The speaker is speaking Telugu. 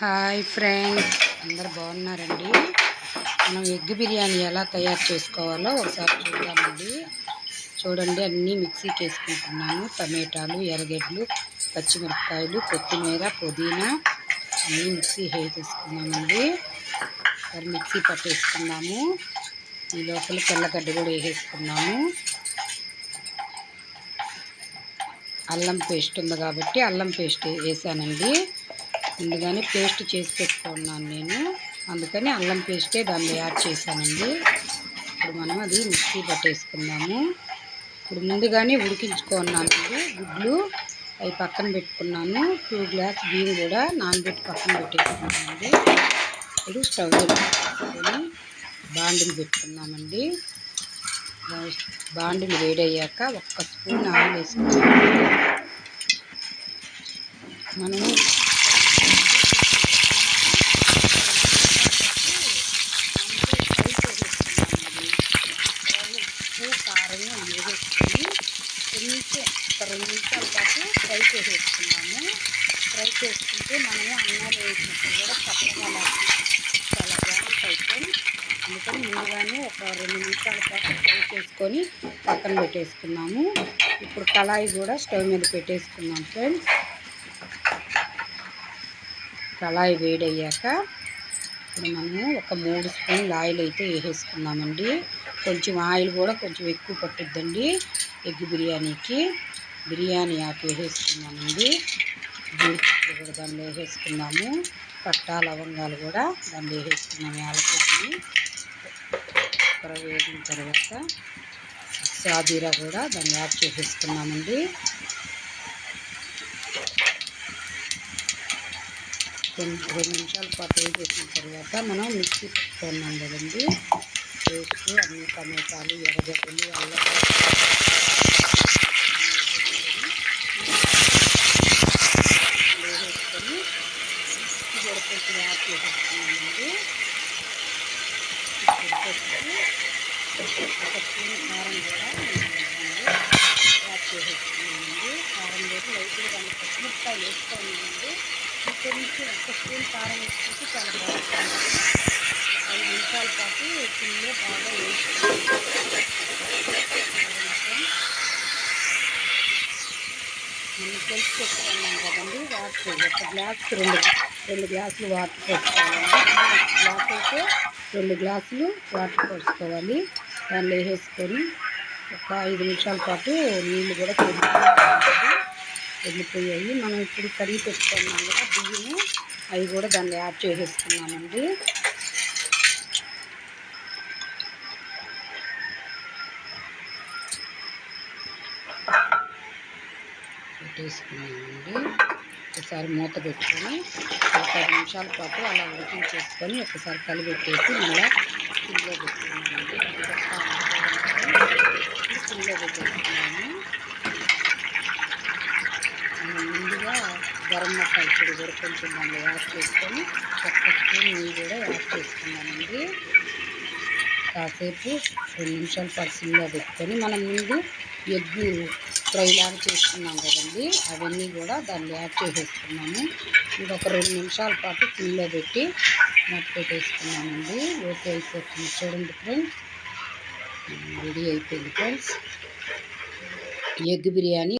హాయ్ ఫ్రెండ్స్, అందరు బాగున్నారండి. మనం ఎగ్ బిర్యానీ ఎలా తయారు చేసుకోవాలో ఒకసారి చూద్దామండి. చూడండి, అన్నీ మిక్సీకి వేసుకుంటున్నాను. టమాటాలు, ఎర్రగడ్డలు, పచ్చిమిరపకాయలు, కొత్తిమీర, పుదీనా అన్నీ మిక్సీ వేసేసుకున్నామండి. మరి మిక్సీ పట్టేసుకున్నాము. ఈ లోపల తెల్లగడ్డ కూడా వేసేసుకున్నాము. అల్లం పేస్ట్ ఉంది కాబట్టి అల్లం పేస్ట్ వేసానండి. ముందుగానే పేస్ట్ చేసి పెట్టుకున్నాను నేను, అందుకని అల్లం పేస్టే దాన్ని యాడ్ చేశానండి. ఇప్పుడు మనం అది మిక్సీ పట్టేసుకుందాము. ఇప్పుడు ముందుగానే ఉడికించుకున్నానండి గుడ్లు, అవి పక్కన పెట్టుకున్నాను. 2 గ్లాస్ బియ్యం కూడా నానబెట్టి పక్కన పెట్టేసుకున్నామండి. ఇప్పుడు స్టవ్ పెట్టుకొని బాండిని పెట్టుకున్నామండి. బాండిని వేడయ్యాక 1 స్పూన్ ఆయిల్ వేసుకున్నాము. మనము కారం వేసేసుకొని కొంచెం 2 నిమిషాల పాటు ఫ్రై చేసేసుకున్నాము. ఫ్రై చేసుకుంటే మనము అన్నాలు వేసినప్పుడు కూడా చక్కగా చాలా బాగుంటాయి. అందుకని ముందుగానే ఒక 2 నిమిషాల పాటు ఫ్రై చేసుకొని పక్కన పెట్టేసుకున్నాము. ఇప్పుడు కళాయి కూడా స్టవ్ మీద పెట్టేసుకున్నాం ఫ్రెండ్స్. కళాయి వేడయ్యాక ఇప్పుడు మనము ఒక 3 స్పూన్ల ఆయిల్ అయితే వేసేసుకున్నామండి. కొంచెం ఆయిల్ కూడా కొంచెం ఎక్కువ పట్టుద్దండి ఎగ్ బిర్యానీకి. బిర్యానీ ఆకు వేసేసుకున్నామండి. జీడిపప్పు కూడా దాన్ని వేసేసుకున్నాము. పట్టా లవంగాలు కూడా దాన్ని వేసేసుకున్నాము. యాలకులని వేగిన తర్వాత సాజీరా కూడా దాన్ని యాడ్ చేసేసుకున్నామండి. 2 నిమిషాల పాటు వేసేసిన తర్వాత మనం మిక్సీ పెట్టుకున్నాం కదండి పేస్ట్, అన్ని టమాటాలు, ఎర్రగడ్డలు, అల్లం వేసేసుకొని కూడా కొంచెం యాడ్ చేసేసుకున్నామండి. ఒక స్పూన్ కారం కూడా యాడ్ చేసేసుకున్నామండి. కారం వేసి లైట్గా దాన్ని పచ్చిమిరపకాయలు వేసుకున్నామండి. కొంచెం 1 స్పూన్ కారం వేసుకుంటే చాలా బాగుంటుంది. 5 నిమిషాల పాటు ఫుల్లో బాగా వేసుకున్నాం. మనం కలిసి పెట్టుకున్నాం కదండి. వాటర్ 1 గ్లాస్కి 2 గ్లాసులు వాటర్ పోసుకోవాలండి. గ్లాస్ అయితే 2 గ్లాసులు వాటర్ పోసుకోవాలి. దాన్ని వేసేసుకొని ఒక 5 నిమిషాల పాటు నీళ్ళు కూడా వెళ్ళిపోయాయి. మనం ఇప్పుడు కడిగి పెట్టుకున్నాం కదా బియ్యము, అవి కూడా దాన్ని యాడ్ చేసేసుకున్నామండి. పెట్టేసుకున్నామండి. ఒకసారి మూత పెట్టుకొని ఒక 10 నిమిషాల పాటు అలా ఉడికించేసుకొని ఒకసారి కలిపెట్టేసి మళ్ళీ సిమ్లో పెట్టుకున్నామండి. సిమ్లో పెట్టేసుకున్నాము. ముందుగా గరం మసాలా పొడి కూడా కొంచెం దాన్ని యాడ్ చేసుకొని 1 స్పూన్ నెయ్యి కూడా యాడ్ చేసుకున్నామండి. కాసేపు 2 నిమిషాల పాటు సిమ్లో పెట్టుకొని మనం ముందు ఎగ్గు ఫ్రై లాగా చేసుకున్నాం కదండి, అవన్నీ కూడా దాన్ని యాడ్ చేసేసుకున్నాము. ఇది ఒక 2 నిమిషాల పాటు సిమ్లో పెట్టి మూత పెట్టేసుకున్నామండి. ఓకే, అయిపోతుంది. చూడండి ఫ్రెండ్స్, రెడీ అయిపోయింది ఫ్రెండ్స్ ఎగ్ బిర్యానీ.